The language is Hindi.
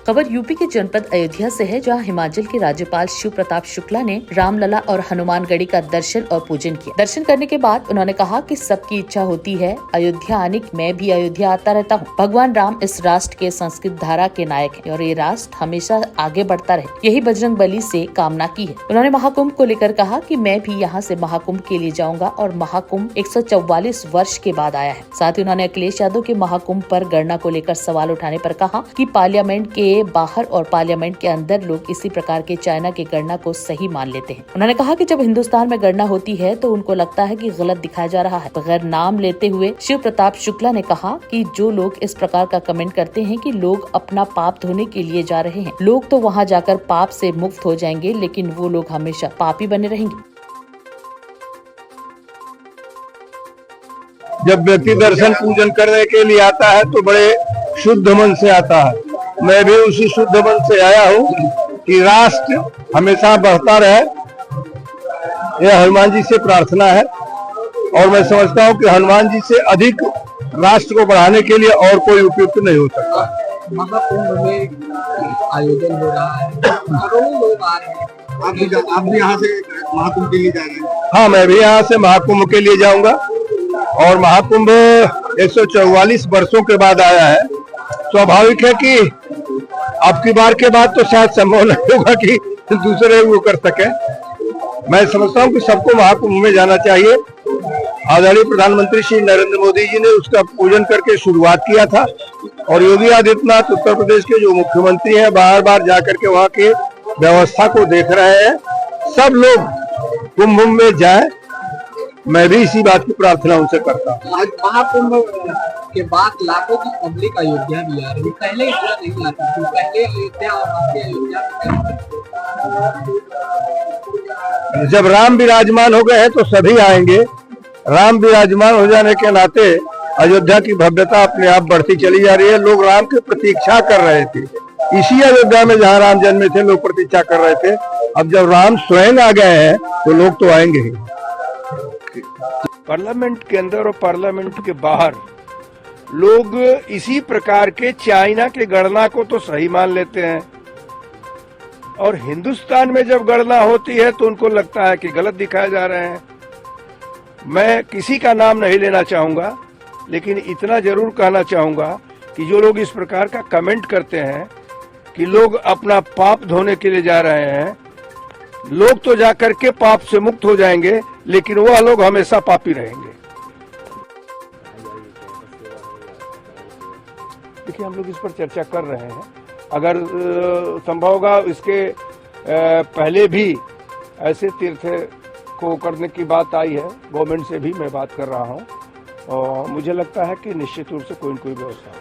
खबर यूपी के जनपद अयोध्या से है, जहां हिमाचल के राज्यपाल शिव प्रताप शुक्ला ने रामलला और हनुमानगढ़ी का दर्शन और पूजन किया। दर्शन करने के बाद उन्होंने कहा कि सबकी इच्छा होती है अयोध्या आने की। मैं भी अयोध्या आता रहता हूं। भगवान राम इस राष्ट्र के संस्कृत धारा के नायक हैं और ये राष्ट्र हमेशा आगे बढ़ता रहे, यही बजरंग बली से कामना की है। उन्होंने महाकुंभ को लेकर कहा कि मैं भी यहाँ से महाकुंभ के लिए जाऊंगा और महाकुंभ 144 वर्ष के बाद आया है। साथ ही उन्होंने अखिलेश यादव के महाकुंभ पर गणना को लेकर सवाल उठाने पर कहा कि पार्लियामेंट के बाहर और पार्लियामेंट के अंदर लोग इसी प्रकार के चाइना की गणना को सही मान लेते हैं। उन्होंने कहा कि जब हिंदुस्तान में गणना होती है तो उनको लगता है कि गलत दिखाया जा रहा है। बगैर नाम लेते हुए शिव प्रताप शुक्ला ने कहा कि जो लोग इस प्रकार का कमेंट करते हैं कि लोग अपना पाप धोने के लिए जा रहे हैं, लोग तो वहाँ जाकर पाप से मुक्त हो जाएंगे, लेकिन वो लोग हमेशा पापी बने रहेंगे। जब व्यक्ति दर्शन पूजन करने के लिए आता है तो बड़े शुद्ध मन से आता है। मैं भी उसी शुद्ध मन से आया हूँ कि राष्ट्र हमेशा बढ़ता रहे, यह हनुमान जी से प्रार्थना है। और मैं समझता हूँ कि हनुमान जी से अधिक राष्ट्र को बढ़ाने के लिए और कोई उपयुक्त नहीं हो सकता। महाकुंभ में आयोजन हो रहा है, करोड़ों लोग आ रहे हैं। आप भी यहाँ से महाकुंभ के लिए जा रहे हैं? हाँ, मैं भी यहाँ से महाकुंभ के लिए जाऊंगा और महाकुंभ 144 वर्षों के बाद आया है। स्वाभाविक है कि अब की बार के बाद तो शायद संभव नहीं होगा कि दूसरे वो कर सके। मैं समझता हूँ कि सबको महाकुंभ में जाना चाहिए। आदरणीय प्रधानमंत्री श्री नरेंद्र मोदी जी ने उसका पूजन करके शुरुआत किया था और योगी आदित्यनाथ उत्तर प्रदेश के जो मुख्यमंत्री हैं बार बार जाकर के वहाँ के व्यवस्था को देख रहे हैं। सब लोग कुंभ में जाएं, मैं भी इसी बात की प्रार्थना उनसे करता हूँ। आज महाकुंभ के बाद लाखों की पब्लिक अयोध्या भी आ रही है। पहले इतना नहीं आती थी। पहले अयोध्या और आपके अयोध्या जब राम विराजमान हो गए हैं तो सभी आएंगे। राम विराजमान हो जाने के नाते अयोध्या की भव्यता अपने आप बढ़ती चली जा रही है। लोग राम की प्रतीक्षा कर रहे थे। इसी अयोध्या में जहाँ राम जन्मे थे लोग प्रतीक्षा कर रहे थे। अब जब राम स्वयं आ गए हैं तो लोग तो आएंगे ही। पार्लियामेंट के अंदर और पार्लियामेंट के बाहर लोग इसी प्रकार के चाइना के गणना को तो सही मान लेते हैं और हिंदुस्तान में जब गणना होती है तो उनको लगता है कि गलत दिखाए जा रहे हैं। मैं किसी का नाम नहीं लेना चाहूंगा, लेकिन इतना जरूर कहना चाहूंगा कि जो लोग इस प्रकार का कमेंट करते हैं कि लोग अपना पाप धोने के लिए जा रहे हैं, लोग तो जाकर के पाप से मुक्त हो जाएंगे, लेकिन वह लोग हमेशा पापी रहेंगे। देखिए, हम लोग इस पर चर्चा कर रहे हैं। अगर संभव होगा इसके पहले भी ऐसे तीर्थ को करने की बात आई है, गवर्नमेंट से भी मैं बात कर रहा हूं और मुझे लगता है कि निश्चित रूप से कोई न कोई व्यवस्था